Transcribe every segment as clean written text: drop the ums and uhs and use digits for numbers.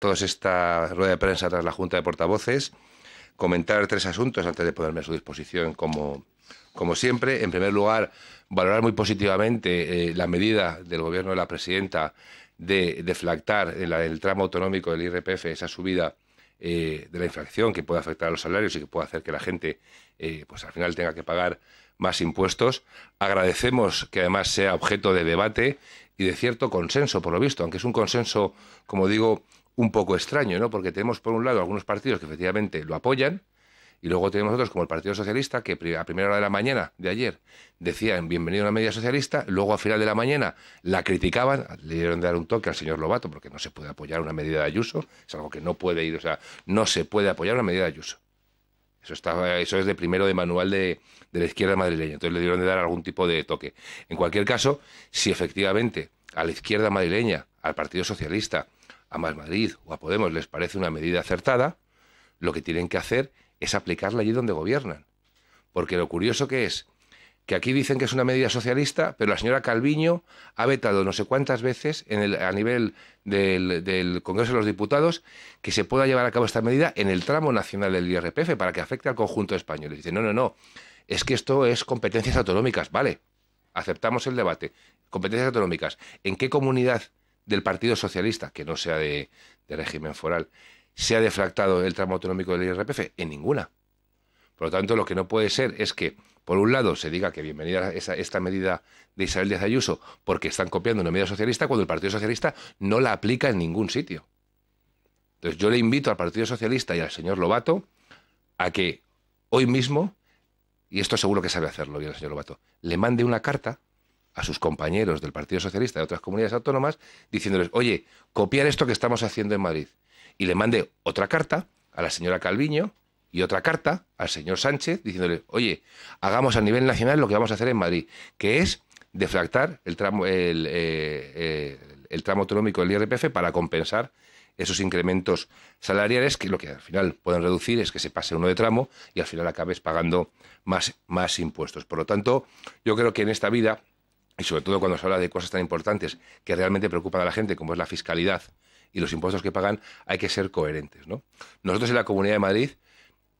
toda esta rueda de prensa tras la Junta de Portavoces, comentar tres asuntos antes de ponerme a su disposición como siempre. En primer lugar, valorar muy positivamente la medida del Gobierno de la Presidenta de deflactar en el tramo autonómico del IRPF esa subida de la inflación que puede afectar a los salarios y que puede hacer que la gente pues al final tenga que pagar más impuestos. Agradecemos que además sea objeto de debate y de cierto consenso, por lo visto, aunque es un consenso, como digo, un poco extraño, ¿no? Porque tenemos, por un lado, algunos partidos que efectivamente lo apoyan, y luego tenemos otros, como el Partido Socialista, que a primera hora de la mañana de ayer decían bienvenido a una medida socialista, luego a final de la mañana la criticaban, le dieron de dar un toque al señor Lobato, porque no se puede apoyar una medida de Ayuso, es algo que no puede ir, o sea, no se puede apoyar una medida de Ayuso. Eso es de primero de manual de la izquierda madrileña. Entonces le dieron de dar algún tipo de toque. En cualquier caso, si efectivamente a la izquierda madrileña, al Partido Socialista, a Más Madrid o a Podemos les parece una medida acertada, lo que tienen que hacer es aplicarla allí donde gobiernan. Porque lo curioso que es que aquí dicen que es una medida socialista, pero la señora Calviño ha vetado no sé cuántas veces a nivel del Congreso de los Diputados que se pueda llevar a cabo esta medida en el tramo nacional del IRPF para que afecte al conjunto español. Y dice, no, es que esto es competencias autonómicas. Vale, aceptamos el debate. Competencias autonómicas. ¿En qué comunidad del Partido Socialista, que no sea de régimen foral, se ha deflactado el tramo autonómico del IRPF? En ninguna. Por lo tanto, lo que no puede ser es que, por un lado, se diga que bienvenida esta medida de Isabel Díaz Ayuso porque están copiando una medida socialista cuando el Partido Socialista no la aplica en ningún sitio. Entonces, yo le invito al Partido Socialista y al señor Lobato a que hoy mismo, y esto seguro que sabe hacerlo bien el señor Lobato, le mande una carta a sus compañeros del Partido Socialista de otras comunidades autónomas diciéndoles, oye, copiar esto que estamos haciendo en Madrid. Y le mande otra carta a la señora Calviño y otra carta al señor Sánchez diciéndole, oye, hagamos a nivel nacional lo que vamos a hacer en Madrid, que es deflactar el tramo autonómico del IRPF para compensar esos incrementos salariales que lo que al final pueden reducir es que se pase uno de tramo y al final acabes pagando más impuestos. Por lo tanto, yo creo que en esta vida, y sobre todo cuando se habla de cosas tan importantes que realmente preocupan a la gente, como es la fiscalidad y los impuestos que pagan, hay que ser coherentes, ¿no? Nosotros en la Comunidad de Madrid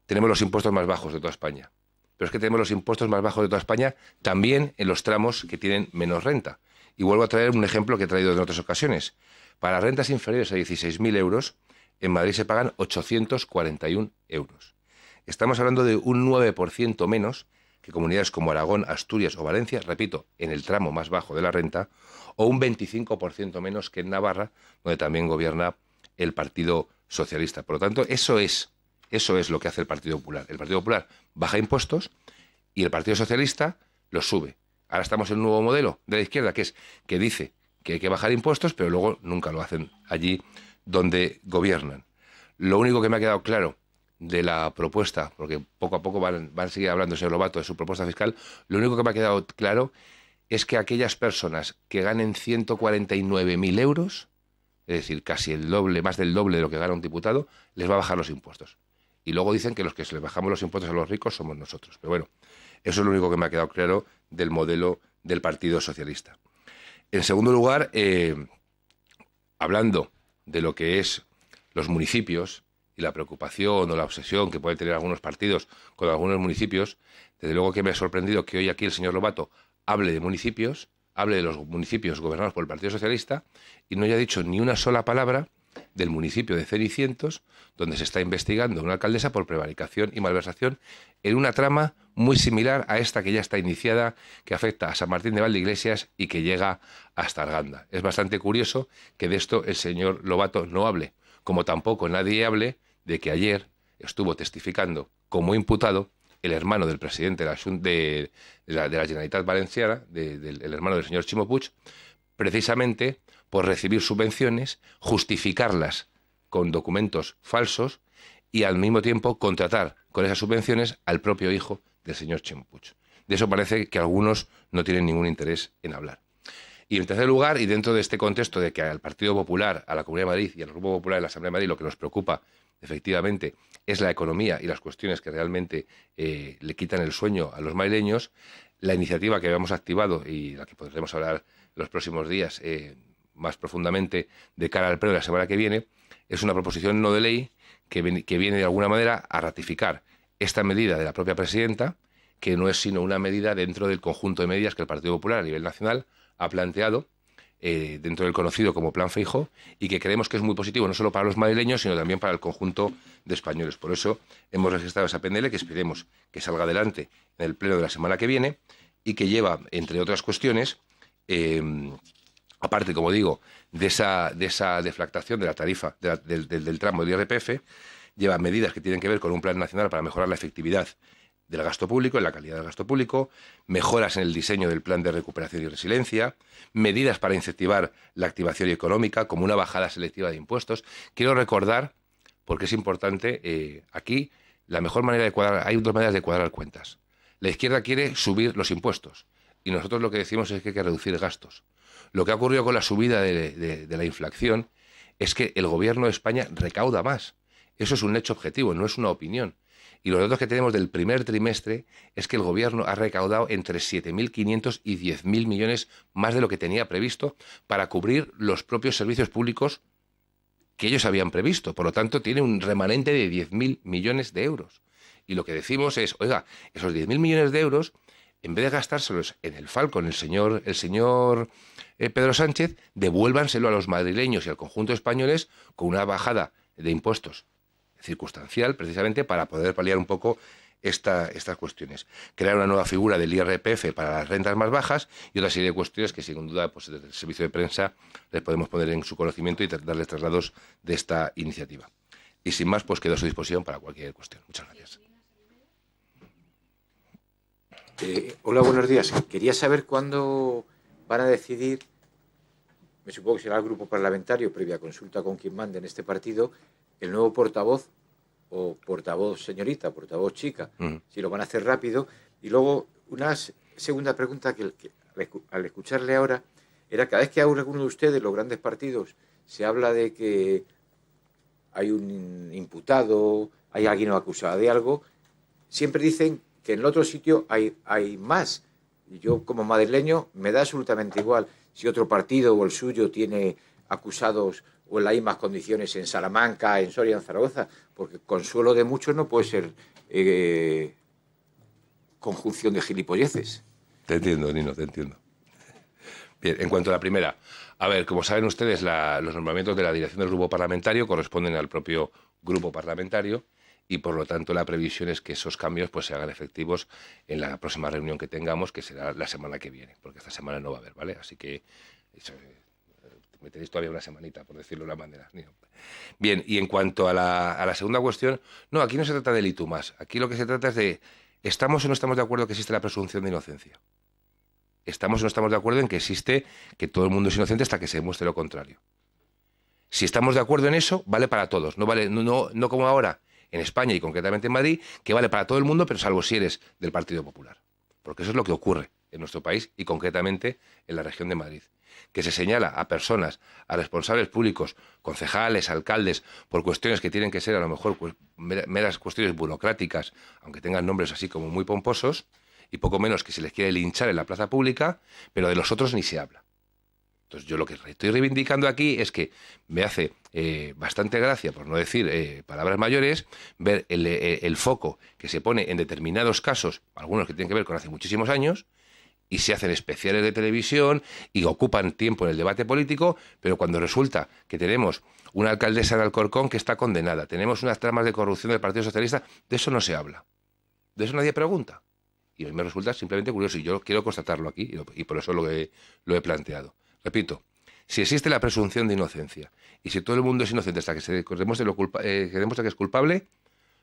tenemos los impuestos más bajos de toda España. Pero es que tenemos los impuestos más bajos de toda España también en los tramos que tienen menos renta. Y vuelvo a traer un ejemplo que he traído en otras ocasiones. Para rentas inferiores a 16.000 euros, en Madrid se pagan 841 euros. Estamos hablando de un 9% menos que comunidades como Aragón, Asturias o Valencia, repito, en el tramo más bajo de la renta, o un 25% menos que en Navarra, donde también gobierna el Partido Socialista. Por lo tanto, eso es lo que hace el Partido Popular. El Partido Popular baja impuestos y el Partido Socialista los sube. Ahora estamos en un nuevo modelo de la izquierda, que dice que hay que bajar impuestos, pero luego nunca lo hacen allí donde gobiernan. Lo único que me ha quedado claro de la propuesta, porque poco a poco van a seguir hablando el señor Lobato de su propuesta fiscal, lo único que me ha quedado claro es que aquellas personas que ganen 149.000 euros, es decir, casi el doble, más del doble de lo que gana un diputado, les va a bajar los impuestos. Y luego dicen que los que se les bajamos los impuestos a los ricos somos nosotros. Pero bueno, eso es lo único que me ha quedado claro del modelo del Partido Socialista. En segundo lugar, hablando de lo que es los municipios y la preocupación o la obsesión que pueden tener algunos partidos con algunos municipios, desde luego que me ha sorprendido que hoy aquí el señor Lobato hable de municipios, hable de los municipios gobernados por el Partido Socialista y no haya dicho ni una sola palabra del municipio de Cenicientos, donde se está investigando a una alcaldesa por prevaricación y malversación en una trama muy similar a esta que ya está iniciada, que afecta a San Martín de Valdeiglesias y que llega hasta Arganda. Es bastante curioso que de esto el señor Lobato no hable, como tampoco nadie hable de que ayer estuvo testificando como imputado el hermano del presidente de la Generalitat Valenciana, el hermano del señor Ximo Puig, precisamente por recibir subvenciones, justificarlas con documentos falsos y al mismo tiempo contratar con esas subvenciones al propio hijo del señor Ximo Puig. De eso parece que algunos no tienen ningún interés en hablar. Y en tercer lugar, y dentro de este contexto de que al Partido Popular, a la Comunidad de Madrid y al Grupo Popular en la Asamblea de Madrid lo que nos preocupa efectivamente es la economía y las cuestiones que realmente le quitan el sueño a los madrileños, la iniciativa que habíamos activado y la que podremos hablar los próximos días más profundamente de cara al pleno de la semana que viene, es una proposición no de ley que viene de alguna manera a ratificar esta medida de la propia presidenta, que no es sino una medida dentro del conjunto de medidas que el Partido Popular a nivel nacional ha planteado dentro del conocido como Plan Feijóo, y que creemos que es muy positivo no solo para los madrileños, sino también para el conjunto de españoles. Por eso hemos registrado esa PNL, que esperemos que salga adelante en el pleno de la semana que viene, y que lleva, entre otras cuestiones, aparte, como digo, de esa deflactación de la tarifa del tramo del IRPF, lleva medidas que tienen que ver con un plan nacional para mejorar la efectividad del gasto público, en la calidad del gasto público, mejoras en el diseño del plan de recuperación y resiliencia, medidas para incentivar la activación económica, como una bajada selectiva de impuestos. Quiero recordar, porque es importante, aquí la mejor manera de cuadrar, hay dos maneras de cuadrar cuentas. La izquierda quiere subir los impuestos y nosotros lo que decimos es que hay que reducir gastos. Lo que ha ocurrido con la subida de la inflación es que el gobierno de España recauda más. Eso es un hecho objetivo, no es una opinión. Y los datos que tenemos del primer trimestre es que el gobierno ha recaudado entre 7.500 y 10.000 millones más de lo que tenía previsto para cubrir los propios servicios públicos que ellos habían previsto. Por lo tanto, tiene un remanente de 10.000 millones de euros. Y lo que decimos es, oiga, esos 10.000 millones de euros, en vez de gastárselos en el Falcon, el señor Pedro Sánchez, devuélvanselo a los madrileños y al conjunto de españoles con una bajada de impuestos circunstancial, precisamente para poder paliar un poco estas cuestiones. Crear una nueva figura del IRPF para las rentas más bajas y otra serie de cuestiones que, sin duda, pues desde el servicio de prensa les podemos poner en su conocimiento y darles traslados de esta iniciativa. Y sin más, pues quedo a su disposición para cualquier cuestión. Muchas gracias. Hola, buenos días. Quería saber cuándo van a decidir, me supongo que será el grupo parlamentario, previa consulta con quien mande en este partido, el nuevo portavoz o portavoz señorita, portavoz chica, si lo van a hacer rápido. Y luego una segunda pregunta que al escucharle ahora era: cada vez que alguno de ustedes, los grandes partidos, se habla de que hay un imputado, hay alguien acusado de algo, siempre dicen que en el otro sitio hay más. Y yo, como madrileño, me da absolutamente igual si otro partido o el suyo tiene acusados o en las mismas condiciones en Salamanca, en Soria, en Zaragoza, porque consuelo de muchos no puede ser conjunción de gilipolleces. Te entiendo, Nino, te entiendo. Bien, en cuanto a la primera, a ver, como saben ustedes, los nombramientos de la dirección del grupo parlamentario corresponden al propio grupo parlamentario y, por lo tanto, la previsión es que esos cambios pues se hagan efectivos en la próxima reunión que tengamos, que será la semana que viene, porque esta semana no va a haber, ¿vale? Así que me tenéis todavía una semanita, por decirlo de una manera. Bien, y en cuanto a la segunda cuestión, no, aquí no se trata de y tú más. Aquí lo que se trata es de, ¿estamos o no estamos de acuerdo que existe la presunción de inocencia? ¿Estamos o no estamos de acuerdo en que existe que todo el mundo es inocente hasta que se demuestre lo contrario? Si estamos de acuerdo en eso, vale para todos. No vale, no como ahora en España y concretamente en Madrid, que vale para todo el mundo, pero salvo si eres del Partido Popular. Porque eso es lo que ocurre en nuestro país y concretamente en la región de Madrid. Que se señala a personas, a responsables públicos, concejales, alcaldes, por cuestiones que tienen que ser a lo mejor pues, meras cuestiones burocráticas, aunque tengan nombres así como muy pomposos, y poco menos que se les quiere linchar en la plaza pública, pero de los otros ni se habla. Entonces yo lo que estoy reivindicando aquí es que me hace bastante gracia, por no decir palabras mayores, ver el foco que se pone en determinados casos, algunos que tienen que ver con hace muchísimos años, y se hacen especiales de televisión y ocupan tiempo en el debate político, pero cuando resulta que tenemos una alcaldesa de Alcorcón que está condenada, tenemos unas tramas de corrupción del Partido Socialista, de eso no se habla. De eso nadie pregunta. Y a mí me resulta simplemente curioso y yo quiero constatarlo aquí y por eso lo he planteado. Repito, si existe la presunción de inocencia y si todo el mundo es inocente hasta que se demuestre que es culpable,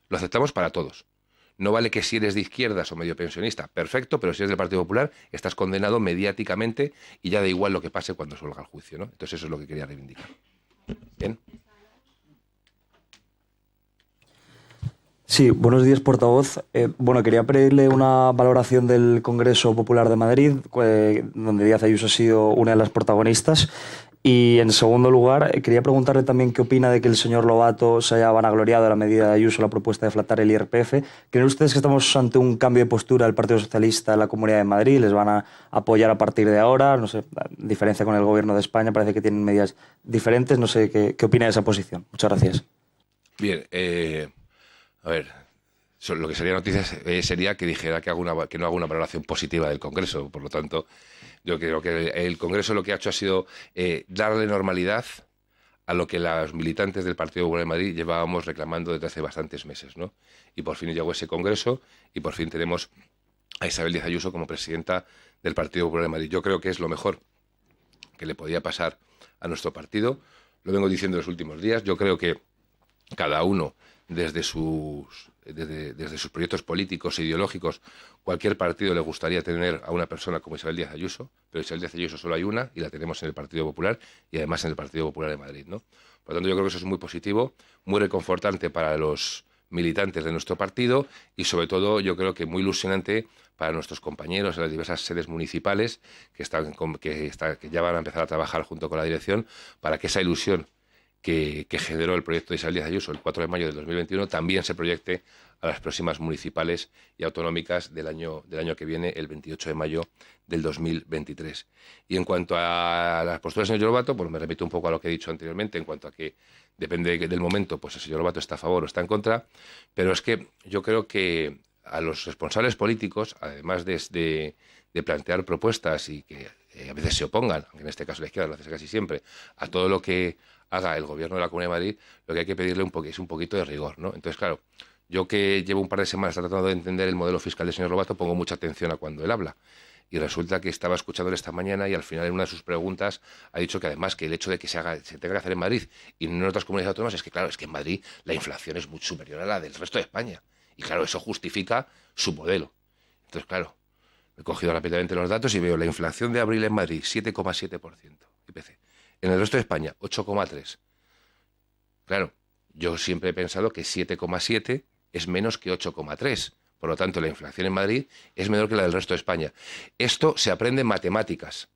lo aceptamos para todos. No vale que si eres de izquierdas o medio pensionista, perfecto, pero si eres del Partido Popular, estás condenado mediáticamente y ya da igual lo que pase cuando salga el juicio, ¿no? Entonces eso es lo que quería reivindicar. ¿Bien? Sí, buenos días, portavoz. Quería pedirle una valoración del Congreso Popular de Madrid, donde Díaz Ayuso ha sido una de las protagonistas, Y en segundo lugar, quería preguntarle también qué opina de que el señor Lobato se haya vanagloriado de la medida de Ayuso, la propuesta de flatar el IRPF. ¿Creen ustedes que estamos ante un cambio de postura del Partido Socialista en la Comunidad de Madrid? ¿Les van a apoyar a partir de ahora? No sé, en diferencia con el Gobierno de España, parece que tienen medidas diferentes. No sé qué opina de esa posición. Muchas gracias. Bien, a ver, lo que sería noticias sería que dijera que no haga una valoración positiva del Congreso. Por lo tanto, yo creo que el Congreso lo que ha hecho ha sido darle normalidad a lo que los militantes del Partido Popular de Madrid llevábamos reclamando desde hace bastantes meses, ¿no? Y por fin llegó ese Congreso y por fin tenemos a Isabel Díaz Ayuso como presidenta del Partido Popular de Madrid. Yo creo que es lo mejor que le podía pasar a nuestro partido. Lo vengo diciendo en los últimos días. Yo creo que cada uno, desde sus proyectos políticos e ideológicos, cualquier partido le gustaría tener a una persona como Isabel Díaz Ayuso, pero Isabel Díaz Ayuso solo hay una y la tenemos en el Partido Popular y además en el Partido Popular de Madrid, ¿no? Por lo tanto, yo creo que eso es muy positivo, muy reconfortante para los militantes de nuestro partido y sobre todo yo creo que muy ilusionante para nuestros compañeros en las diversas sedes municipales que ya van a empezar a trabajar junto con la dirección para que esa ilusión que generó el proyecto de Isabel Díaz Ayuso el 4 de mayo del 2021 también se proyecte a las próximas municipales y autonómicas del año que viene, el 28 de mayo del 2023. Y en cuanto a las posturas del señor Lobato, pues me repito un poco a lo que he dicho anteriormente, en cuanto a que depende del momento, pues el señor Lobato está a favor o está en contra, pero es que yo creo que a los responsables políticos, además de plantear propuestas y que a veces se opongan, aunque en este caso la izquierda lo hace casi siempre, a todo lo que haga el gobierno de la Comunidad de Madrid, lo que hay que pedirle es un poquito de rigor, ¿no? Entonces, claro, yo que llevo un par de semanas tratando de entender el modelo fiscal del señor Lobato, pongo mucha atención a cuando él habla. Y resulta que estaba escuchándole esta mañana y al final en una de sus preguntas ha dicho que además que el hecho de que se tenga que hacer en Madrid y no en otras comunidades autónomas es que, claro, es que en Madrid la inflación es muy superior a la del resto de España. Y claro, eso justifica su modelo. Entonces, claro, he cogido rápidamente los datos y veo la inflación de abril en Madrid, 7,7% IPC. En el resto de España, 8,3%. Claro, yo siempre he pensado que 7,7 es menos que 8,3. Por lo tanto, la inflación en Madrid es menor que la del resto de España. Esto se aprende en matemáticas.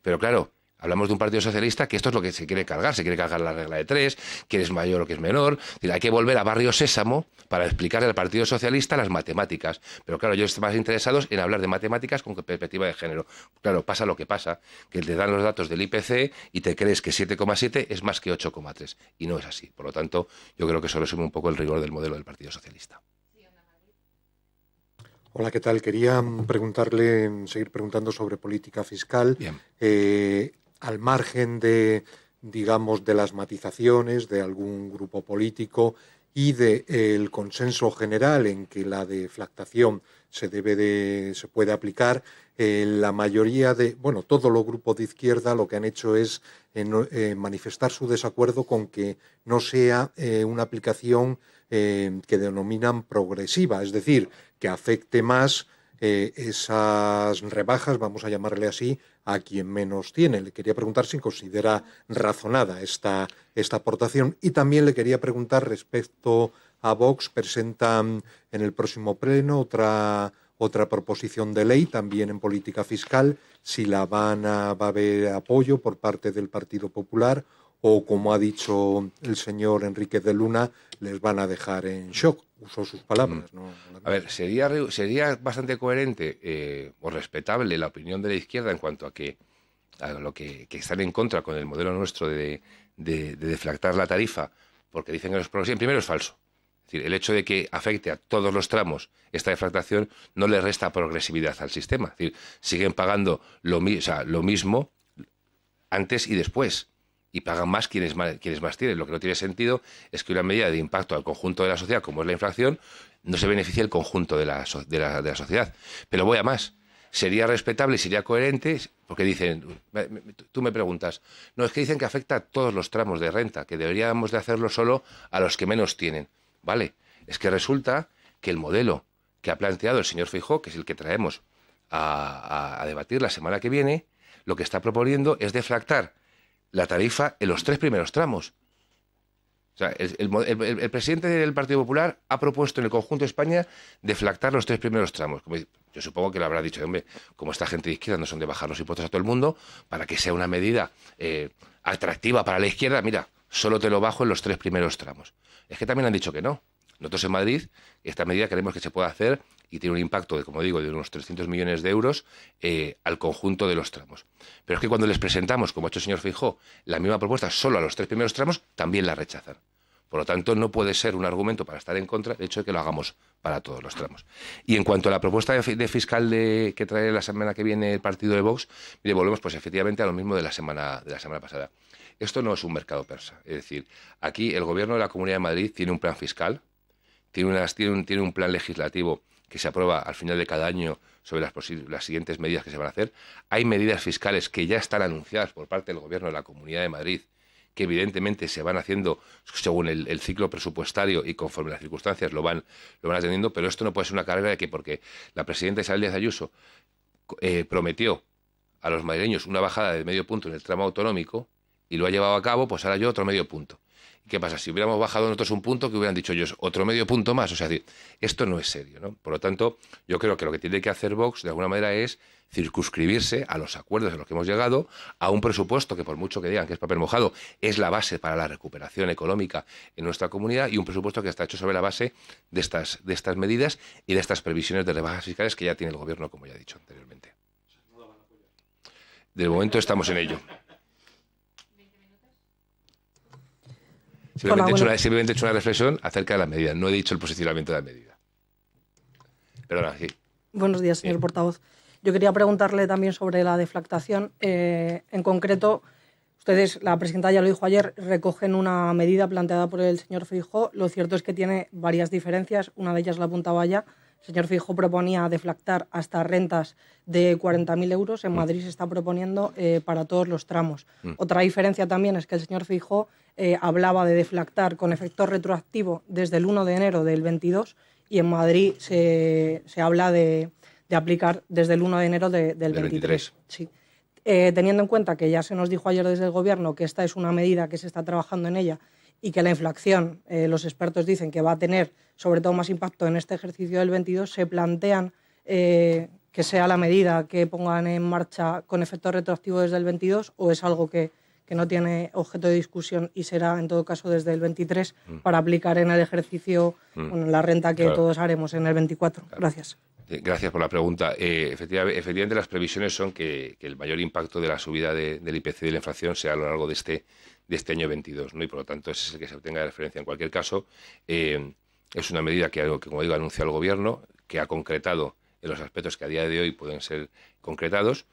Pero claro, hablamos de un partido socialista que esto es lo que se quiere cargar la regla de 3, quién es mayor o quién es menor. Hay que volver a Barrio Sésamo para explicarle al Partido Socialista las matemáticas. Pero claro, ellos están más interesados en hablar de matemáticas con perspectiva de género. Claro, pasa lo que pasa, que te dan los datos del IPC y te crees que 7,7 es más que 8,3. Y no es así. Por lo tanto, yo creo que eso resume un poco el rigor del modelo del Partido Socialista. Hola, ¿qué tal? Quería seguir preguntando sobre política fiscal. Bien. Al margen de, digamos, de las matizaciones de algún grupo político y del consenso general en que la deflactación se puede aplicar, la mayoría todos los grupos de izquierda lo que han hecho es manifestar su desacuerdo con que no sea una aplicación que denominan progresiva, es decir, que afecte más esas rebajas, vamos a llamarle así, a quien menos tiene. Le quería preguntar si considera razonada esta aportación y también le quería preguntar respecto a Vox, presentan en el próximo pleno otra proposición de ley también en política fiscal, si va a haber apoyo por parte del Partido Popular o, como ha dicho el señor Enrique de Luna, les van a dejar en shock. Usó sus palabras. ¿No? A ver, sería bastante coherente o respetable la opinión de la izquierda en cuanto a lo que están en contra con el modelo nuestro de deflactar la tarifa, porque dicen que no es progresivo. Primero es falso. Es decir, el hecho de que afecte a todos los tramos esta deflactación no le resta progresividad al sistema. Es decir, siguen pagando lo mismo antes y después. Y pagan más quienes más tienen. Lo que no tiene sentido es que una medida de impacto al conjunto de la sociedad, como es la inflación, no se beneficie el conjunto de la sociedad. Pero voy a más. Sería respetable y sería coherente, porque dicen, tú me preguntas, no, es que dicen que afecta a todos los tramos de renta, que deberíamos de hacerlo solo a los que menos tienen. Vale, es que resulta que el modelo que ha planteado el señor Feijóo, que es el que traemos a debatir la semana que viene, lo que está proponiendo es deflactar la tarifa en los 3 primeros tramos. O sea, el presidente del Partido Popular ha propuesto en el conjunto de España deflactar los 3 primeros tramos. Yo supongo que lo habrá dicho, hombre, como esta gente de izquierda no son de bajar los impuestos a todo el mundo, para que sea una medida atractiva para la izquierda, mira, solo te lo bajo en los 3 primeros tramos. Es que también han dicho que no. Nosotros en Madrid, esta medida creemos que se puede hacer y tiene un impacto, de, como digo, de unos 300 millones de euros al conjunto de los tramos. Pero es que cuando les presentamos, como ha hecho el señor Feijóo, la misma propuesta solo a los 3 primeros tramos, también la rechazan. Por lo tanto, no puede ser un argumento para estar en contra el hecho de que lo hagamos para todos los tramos. Y en cuanto a la propuesta de fiscal que trae la semana que viene el partido de Vox, mire, volvemos pues efectivamente a lo mismo de la semana pasada. Esto no es un mercado persa. Es decir, aquí el gobierno de la Comunidad de Madrid tiene un plan fiscal, tiene un plan legislativo que se aprueba al final de cada año sobre las siguientes medidas que se van a hacer. Hay medidas fiscales que ya están anunciadas por parte del gobierno de la Comunidad de Madrid, que evidentemente se van haciendo según el ciclo presupuestario y conforme las circunstancias lo van atendiendo, pero esto no puede ser una carrera de que porque la presidenta Isabel Díaz Ayuso prometió a los madrileños una bajada de medio punto en el tramo autonómico y lo ha llevado a cabo, pues ahora yo otro medio punto. ¿Qué pasa? Si hubiéramos bajado nosotros un punto, que hubieran dicho ellos otro medio punto más. O sea, esto no es serio, ¿no? Por lo tanto, yo creo que lo que tiene que hacer Vox, de alguna manera, es circunscribirse a los acuerdos a los que hemos llegado, a un presupuesto que, por mucho que digan que es papel mojado, es la base para la recuperación económica en nuestra comunidad, y un presupuesto que está hecho sobre la base de estas medidas y de estas previsiones de rebajas fiscales que ya tiene el Gobierno, como ya he dicho anteriormente. De momento estamos en ello. Simplemente he hecho una reflexión acerca de la medida. No he dicho el posicionamiento de la medida. Perdona, sí. Buenos días, señor portavoz. Yo quería preguntarle también sobre la deflactación. En concreto, ustedes, la presidenta ya lo dijo ayer, recogen una medida planteada por el señor Feijóo. Lo cierto es que tiene varias diferencias. Una de ellas la apuntaba ya. El señor Feijóo proponía deflactar hasta rentas de 40.000 euros. En Madrid se está proponiendo para todos los tramos. Otra diferencia también es que el señor Feijóo hablaba de deflactar con efecto retroactivo desde el 1 de enero del 22 y en Madrid se habla de aplicar desde el 1 de enero del 23. Sí. Teniendo en cuenta que ya se nos dijo ayer desde el Gobierno que esta es una medida que se está trabajando en ella y que la inflación, los expertos dicen que va a tener sobre todo más impacto en este ejercicio del 22, ¿se plantean que sea la medida que pongan en marcha con efecto retroactivo desde el 22 o es algo que no tiene objeto de discusión y será en todo caso desde el 23 para aplicar en el ejercicio la renta que todos haremos en el 24? Gracias. Gracias por la pregunta. Efectivamente, las previsiones son que el mayor impacto de la subida del IPC y de la inflación sea a lo largo de este año 22, ¿no? Y por lo tanto ese es el que se tenga de referencia. En cualquier caso, es una medida que, como digo, anuncia el Gobierno, que ha concretado en los aspectos que a día de hoy pueden ser concretados.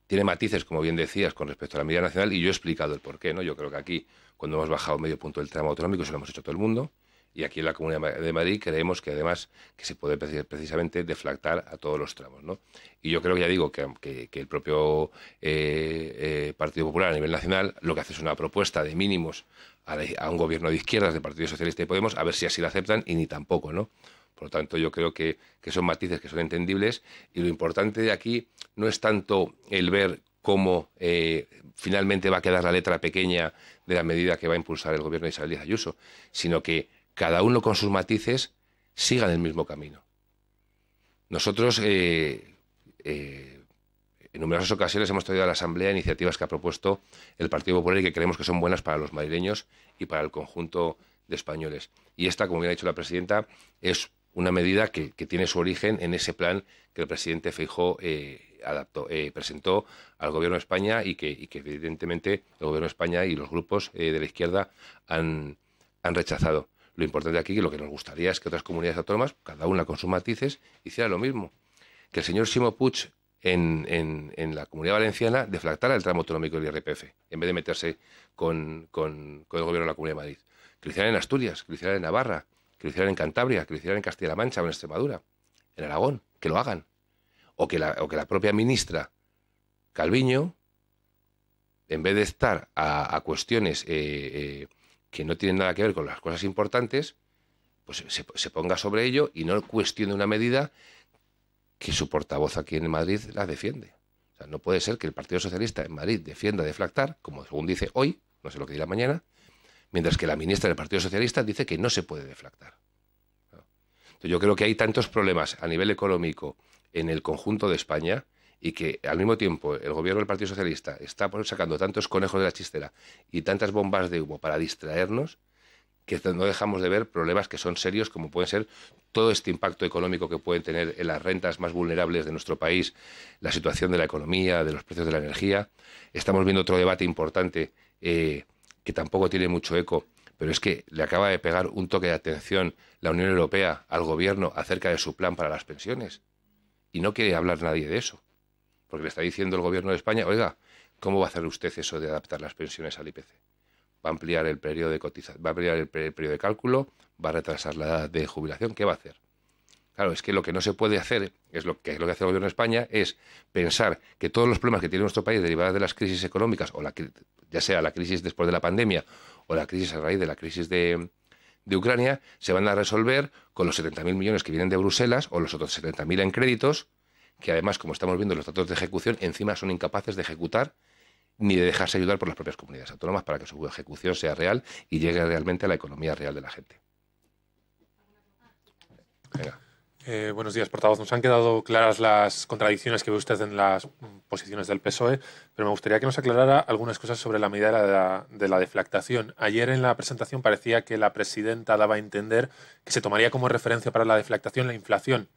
Tiene matices, como bien decías, con respecto a la medida nacional, y yo he explicado el porqué, ¿no? Yo creo que aquí, cuando hemos bajado medio punto del tramo autonómico, eso lo hemos hecho todo el mundo, y aquí en la Comunidad de Madrid creemos que además que se puede precisamente deflactar a todos los tramos, ¿no? Y yo creo que ya digo que el propio Partido Popular a nivel nacional lo que hace es una propuesta de mínimos a un gobierno de izquierdas, del Partido Socialista y Podemos, a ver si así la aceptan, y ni tampoco, ¿no? Por lo tanto, yo creo que son matices que son entendibles, y lo importante de aquí no es tanto el ver cómo finalmente va a quedar la letra pequeña de la medida que va a impulsar el Gobierno de Isabel Díaz Ayuso, sino que cada uno con sus matices sigan el mismo camino. Nosotros en numerosas ocasiones hemos traído a la Asamblea iniciativas que ha propuesto el Partido Popular y que creemos que son buenas para los madrileños y para el conjunto de españoles. Y esta, como bien ha dicho la presidenta, es una medida que tiene su origen en ese plan que el presidente Feijóo presentó al Gobierno de España y que evidentemente el Gobierno de España y los grupos de la izquierda han rechazado. Lo importante aquí, que lo que nos gustaría es que otras comunidades autónomas, cada una con sus matices, hiciera lo mismo. Que el señor Ximo Puig en la Comunidad Valenciana deflactara el tramo autonómico del IRPF, en vez de meterse con el Gobierno de la Comunidad de Madrid. Que lo hicieran en Asturias, que lo hicieran en Navarra, que lo hicieran en Cantabria, que lo hicieran en Castilla-La Mancha o en Extremadura, en Aragón, que lo hagan. O que la propia ministra Calviño, en vez de estar a cuestiones que no tienen nada que ver con las cosas importantes, pues se ponga sobre ello y no cuestione una medida que su portavoz aquí en Madrid la defiende. O sea, no puede ser que el Partido Socialista en Madrid defienda deflactar, como según dice hoy, no sé lo que dirá mañana, mientras que la ministra del Partido Socialista dice que no se puede deflactar. Entonces, yo creo que hay tantos problemas a nivel económico en el conjunto de España y que al mismo tiempo el gobierno del Partido Socialista está sacando tantos conejos de la chistera y tantas bombas de humo para distraernos, que no dejamos de ver problemas que son serios, como pueden ser todo este impacto económico que pueden tener en las rentas más vulnerables de nuestro país, la situación de la economía, de los precios de la energía. Estamos viendo otro debate importante que tampoco tiene mucho eco, pero es que le acaba de pegar un toque de atención la Unión Europea al gobierno acerca de su plan para las pensiones. Y no quiere hablar nadie de eso, porque le está diciendo el gobierno de España, oiga, ¿cómo va a hacer usted eso de adaptar las pensiones al IPC? Va a ampliar el periodo de cotización, va a ampliar el periodo de cálculo, va a retrasar la edad de jubilación. ¿Qué va a hacer? Claro, es que lo que no se puede hacer, es lo que hace el gobierno de España, es pensar que todos los problemas que tiene nuestro país derivados de las crisis económicas, o ya sea la crisis después de la pandemia o la crisis a raíz de la crisis de Ucrania, se van a resolver con los 70.000 millones que vienen de Bruselas o los otros 70.000 en créditos, que además, como estamos viendo los datos de ejecución, encima son incapaces de ejecutar ni de dejarse ayudar por las propias comunidades autónomas para que su ejecución sea real y llegue realmente a la economía real de la gente. Venga. Buenos días, portavoz. Nos han quedado claras las contradicciones que ve usted en las posiciones del PSOE, pero me gustaría que nos aclarara algunas cosas sobre la medida de la deflactación. Ayer en la presentación parecía que la presidenta daba a entender que se tomaría como referencia para la deflactación la inflación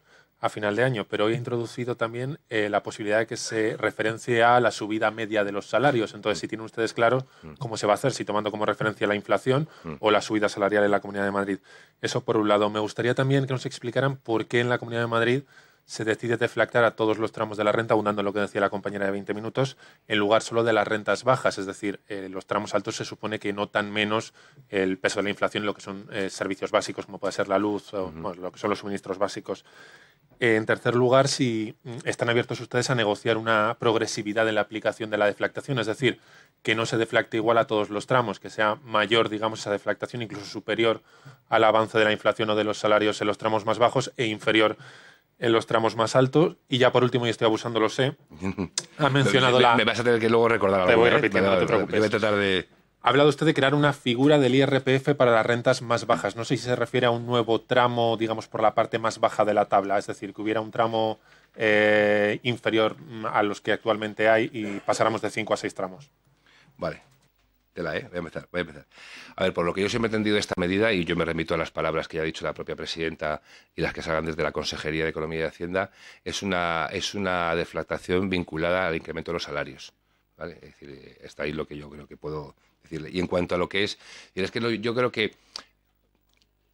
a final de año, pero hoy ha introducido también la posibilidad de que se referencie a la subida media de los salarios. Entonces, si tienen ustedes claro cómo se va a hacer, si tomando como referencia la inflación o la subida salarial en la Comunidad de Madrid. Eso por un lado. Me gustaría también que nos explicaran por qué en la Comunidad de Madrid se decide deflactar a todos los tramos de la renta, abundando en lo que decía la compañera de 20 minutos, en lugar solo de las rentas bajas. Es decir, los tramos altos se supone que notan menos el peso de la inflación en lo que son servicios básicos, como puede ser la luz o lo que son los suministros básicos. En tercer lugar, si están abiertos ustedes a negociar una progresividad en la aplicación de la deflactación, es decir, que no se deflacte igual a todos los tramos, que sea mayor, digamos, esa deflactación, incluso superior al avance de la inflación o de los salarios en los tramos más bajos e inferior en los tramos más altos. Y ya por último, y estoy abusando, lo sé, ha mencionado Me vas a tener que luego recordar algo. Te voy repitiendo, no te preocupes. Yo voy a tratar de... Ha hablado usted de crear una figura del IRPF para las rentas más bajas. No sé si se refiere a un nuevo tramo, digamos, por la parte más baja de la tabla, es decir, que hubiera un tramo inferior a los que actualmente hay y pasáramos de 5 a 6 tramos. Vale. Voy a empezar. A ver, por lo que yo siempre he entendido esta medida, y yo me remito a las palabras que ya ha dicho la propia presidenta y las que salgan desde la Consejería de Economía y Hacienda, es una deflactación vinculada al incremento de los salarios. ¿Vale? Es decir, está ahí lo que yo creo que puedo decirle. Y en cuanto a lo que es que yo creo que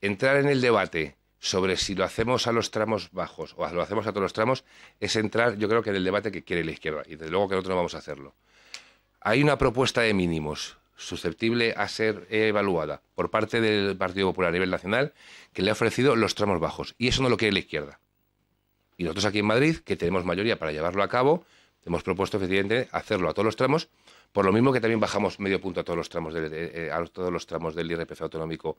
entrar en el debate sobre si lo hacemos a los tramos bajos o lo hacemos a todos los tramos es entrar, yo creo que en el debate que quiere la izquierda, y desde luego que nosotros no vamos a hacerlo. Hay una propuesta de mínimos susceptible a ser evaluada por parte del Partido Popular a nivel nacional que le ha ofrecido los tramos bajos, y eso no lo quiere la izquierda. Y nosotros aquí en Madrid, que tenemos mayoría para llevarlo a cabo, hemos propuesto efectivamente hacerlo a todos los tramos, por lo mismo que también bajamos medio punto a todos los tramos del IRPF autonómico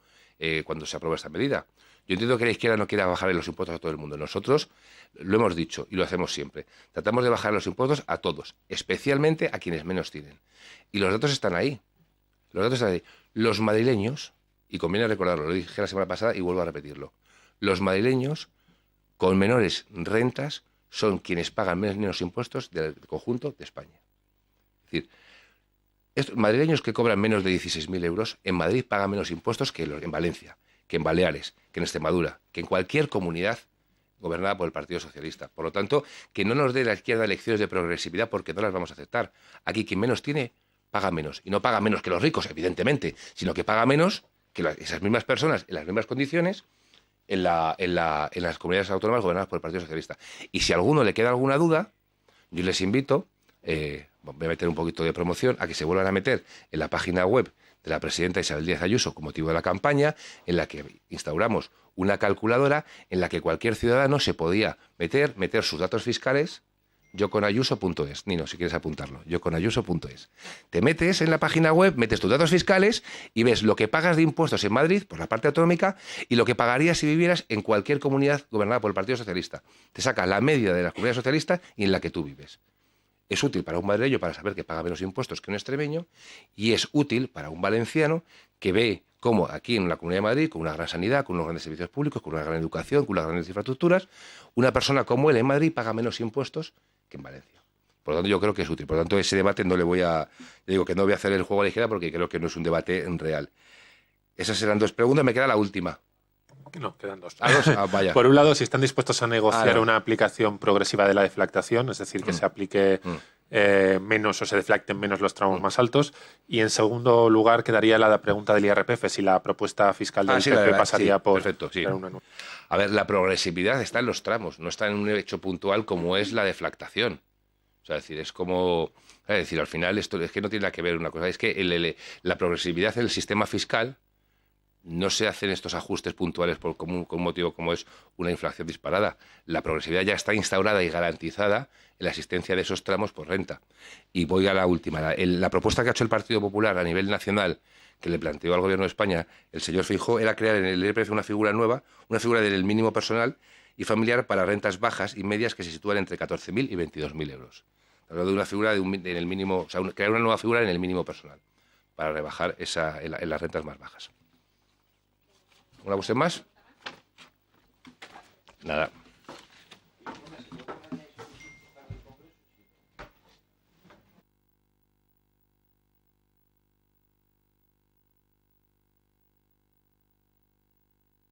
cuando se aprueba esta medida. Yo entiendo que la izquierda no quiera bajar los impuestos a todo el mundo. Nosotros lo hemos dicho y lo hacemos siempre. Tratamos de bajar los impuestos a todos, especialmente a quienes menos tienen. Y los datos están ahí. Los madrileños, y conviene recordarlo, lo dije la semana pasada y vuelvo a repetirlo, los madrileños con menores rentas son quienes pagan menos impuestos del conjunto de España. Es decir, estos madrileños que cobran menos de 16.000 euros, en Madrid pagan menos impuestos que en Valencia, que en Baleares, que en Extremadura, que en cualquier comunidad gobernada por el Partido Socialista. Por lo tanto, que no nos dé la izquierda lecciones de progresividad porque no las vamos a aceptar. Aquí quien menos tiene, paga menos. Y no paga menos que los ricos, evidentemente, sino que paga menos que esas mismas personas en las mismas condiciones en las comunidades autónomas gobernadas por el Partido Socialista. Y si a alguno le queda alguna duda, yo les invito, voy a meter un poquito de promoción, a que se vuelvan a meter en la página web de la presidenta Isabel Díaz Ayuso con motivo de la campaña, en la que instauramos una calculadora en la que cualquier ciudadano se podía meter sus datos fiscales, yoconayuso.es. Nino, si quieres apuntarlo, yoconayuso.es. Te metes en la página web, metes tus datos fiscales y ves lo que pagas de impuestos en Madrid por la parte autonómica y lo que pagarías si vivieras en cualquier comunidad gobernada por el Partido Socialista. Te saca la media de la comunidad socialista y en la que tú vives. es útil para un madrileño para saber que paga menos impuestos que un extremeño, y es útil para un valenciano que ve cómo aquí en la Comunidad de Madrid, con una gran sanidad, con unos grandes servicios públicos, con una gran educación, con unas grandes infraestructuras, una persona como él en Madrid paga menos impuestos que en Valencia. Por lo tanto, yo creo que es útil. Por lo tanto, ese debate no le voy a... Digo que no voy a hacer el juego a la ligera porque creo que no es un debate real. Esas eran 2 preguntas. Me queda la última. No, quedan 2. Vaya. Por un lado, si están dispuestos a negociar no. una aplicación progresiva de la deflactación, es decir, que se aplique menos o se deflacten menos los tramos más altos. Y en segundo lugar, quedaría la pregunta del IRPF, si la propuesta fiscal del PP pasaría por... Perfecto, sí. A ver, la progresividad está en los tramos, no está en un hecho puntual como es la deflactación. O sea, es decir, es como... Es decir, al final esto es que no tiene nada que ver una cosa. Es que la progresividad en el sistema fiscal no se hacen estos ajustes puntuales con un motivo como es una inflación disparada. La progresividad ya está instaurada y garantizada en la existencia de esos tramos por renta. Y voy a la última. La propuesta que ha hecho el Partido Popular a nivel nacional, que le planteó al Gobierno de España el señor Feijóo, era crear en el IRPF una figura nueva, una figura del mínimo personal y familiar para rentas bajas y medias que se sitúan entre 14.000 y 22.000 euros. Hablando de una figura en el mínimo, o sea, crear una nueva figura en el mínimo personal para rebajar en las rentas más bajas. ¿Una cuestión más? Nada.